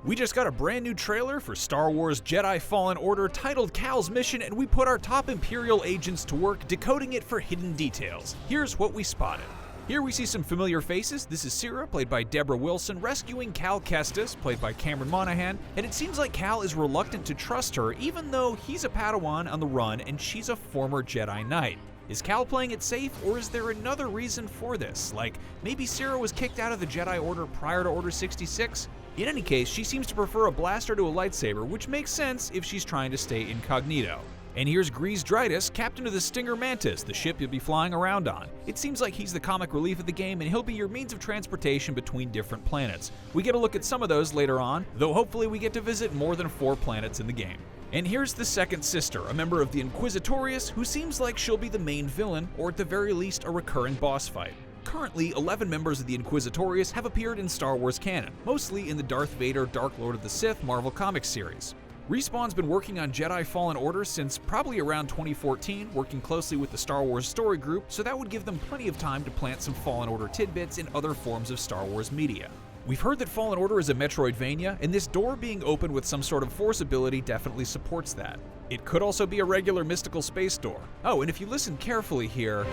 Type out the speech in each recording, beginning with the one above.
We just got a brand new trailer for Star Wars Jedi Fallen Order titled Cal's Mission, and we put our top Imperial agents to work decoding it for hidden details. Here's what we spotted. Here we see some familiar faces. This is Cere, played by Deborah Wilson, rescuing Cal Kestis, played by Cameron Monaghan, and it seems like Cal is reluctant to trust her even though he's a Padawan on the run and she's a former Jedi Knight. Is Cal playing it safe, or is there another reason for this? Like, maybe Cere was kicked out of the Jedi Order prior to Order 66? In any case, she seems to prefer a blaster to a lightsaber, which makes sense if she's trying to stay incognito. And here's Greez Dritus, captain of the Stinger Mantis, the ship you'll be flying around on. It seems like he's the comic relief of the game, and he'll be your means of transportation between different planets. We get a look at some of those later on, though hopefully we get to visit more than 4 planets in the game. And here's the second sister, a member of the Inquisitorius, who seems like she'll be the main villain, or at the very least a recurring boss fight. Currently, 11 members of the Inquisitorius have appeared in Star Wars canon, mostly in the Darth Vader Dark Lord of the Sith Marvel Comics series. Respawn's been working on Jedi Fallen Order since probably around 2014, working closely with the Star Wars Story Group, so that would give them plenty of time to plant some Fallen Order tidbits in other forms of Star Wars media. We've heard that Fallen Order is a Metroidvania, and this door being opened with some sort of force ability definitely supports that. It could also be a regular mystical space door. Oh, and if you listen carefully here...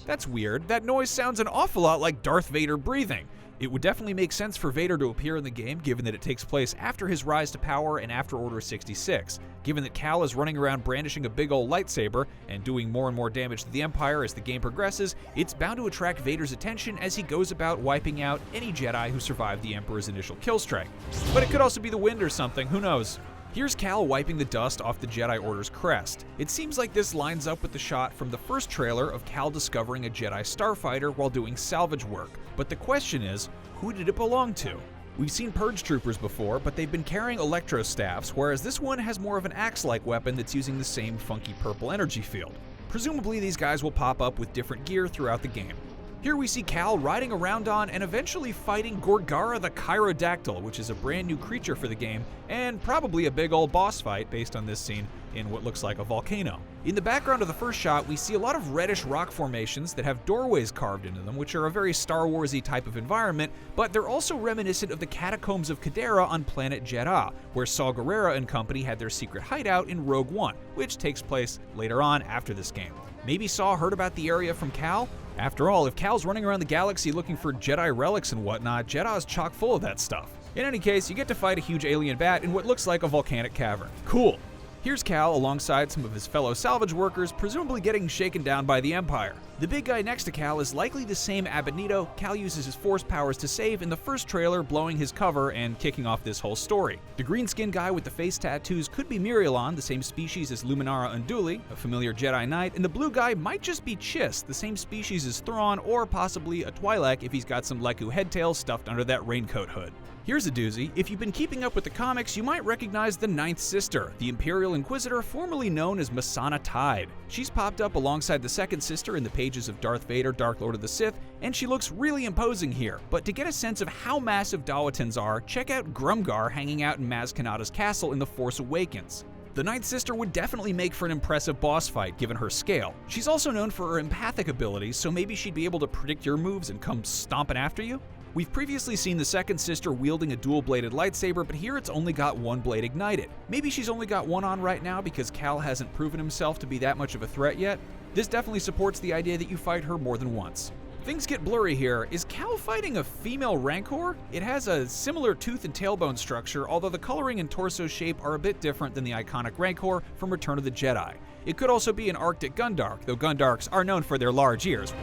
that's weird. That noise sounds an awful lot like Darth Vader breathing. It would definitely make sense for Vader to appear in the game, given that it takes place after his rise to power and after Order 66. Given that Cal is running around brandishing a big old lightsaber and doing more and more damage to the Empire as the game progresses, it's bound to attract Vader's attention as he goes about wiping out any Jedi who survived the Emperor's initial kill strike. But it could also be the wind or something, who knows? Here's Cal wiping the dust off the Jedi Order's crest. It seems like this lines up with the shot from the first trailer of Cal discovering a Jedi starfighter while doing salvage work. But the question is, who did it belong to? We've seen Purge Troopers before, but they've been carrying electro staffs, whereas this one has more of an axe-like weapon that's using the same funky purple energy field. Presumably these guys will pop up with different gear throughout the game. Here we see Cal riding around on and eventually fighting Gorgara the Chirodactyl, which is a brand new creature for the game, and probably a big old boss fight based on this scene in what looks like a volcano. In the background of the first shot, we see a lot of reddish rock formations that have doorways carved into them, which are a very Star Wars-y type of environment, but they're also reminiscent of the catacombs of Cadera on planet Jedha, where Saw Gerrera and company had their secret hideout in Rogue One, which takes place later on after this game. Maybe Saw heard about the area from Cal? After all, if Cal's running around the galaxy looking for Jedi relics and whatnot, Jedha's chock full of that stuff. In any case, you get to fight a huge alien bat in what looks like a volcanic cavern. Cool. Here's Cal alongside some of his fellow salvage workers, presumably getting shaken down by the Empire. The big guy next to Cal is likely the same Abednito Cal uses his force powers to save in the first trailer, blowing his cover and kicking off this whole story. The green-skinned guy with the face tattoos could be Mirielon, the same species as Luminara Unduli, a familiar Jedi Knight, and the blue guy might just be Chiss, the same species as Thrawn, or possibly a Twi'lek if he's got some Leku headtails stuffed under that raincoat hood. Here's a doozy. If you've been keeping up with the comics, you might recognize the Ninth Sister, the Imperial Inquisitor formerly known as Masana Tide. She's popped up alongside the second sister in the pages of Darth Vader, Dark Lord of the Sith, and she looks really imposing here. But to get a sense of how massive Dawitans are, check out Grumgar hanging out in Maz Kanata's castle in The Force Awakens. The Ninth Sister would definitely make for an impressive boss fight given her scale. She's also known for her empathic abilities, so maybe she'd be able to predict your moves and come stomping after you? We've previously seen the second sister wielding a dual-bladed lightsaber, but here it's only got one blade ignited. Maybe she's only got one on right now because Cal hasn't proven himself to be that much of a threat yet. This definitely supports the idea that you fight her more than once. Things get blurry here. Is Cal fighting a female Rancor? It has a similar tooth and tailbone structure, although the coloring and torso shape are a bit different than the iconic Rancor from Return of the Jedi. It could also be an Arctic Gundark, though Gundarks are known for their large ears.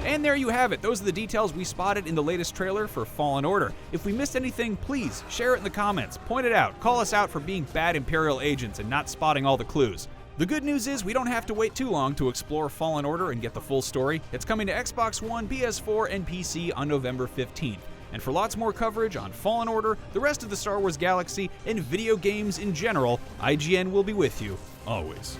And there you have it. Those are the details we spotted in the latest trailer for Fallen Order. If we missed anything, please share it in the comments, point it out, call us out for being bad Imperial agents and not spotting all the clues. The good news is we don't have to wait too long to explore Fallen Order and get the full story. It's coming to Xbox One, PS4, and PC on November 15th. And for lots more coverage on Fallen Order, the rest of the Star Wars galaxy, and video games in general, IGN will be with you, always.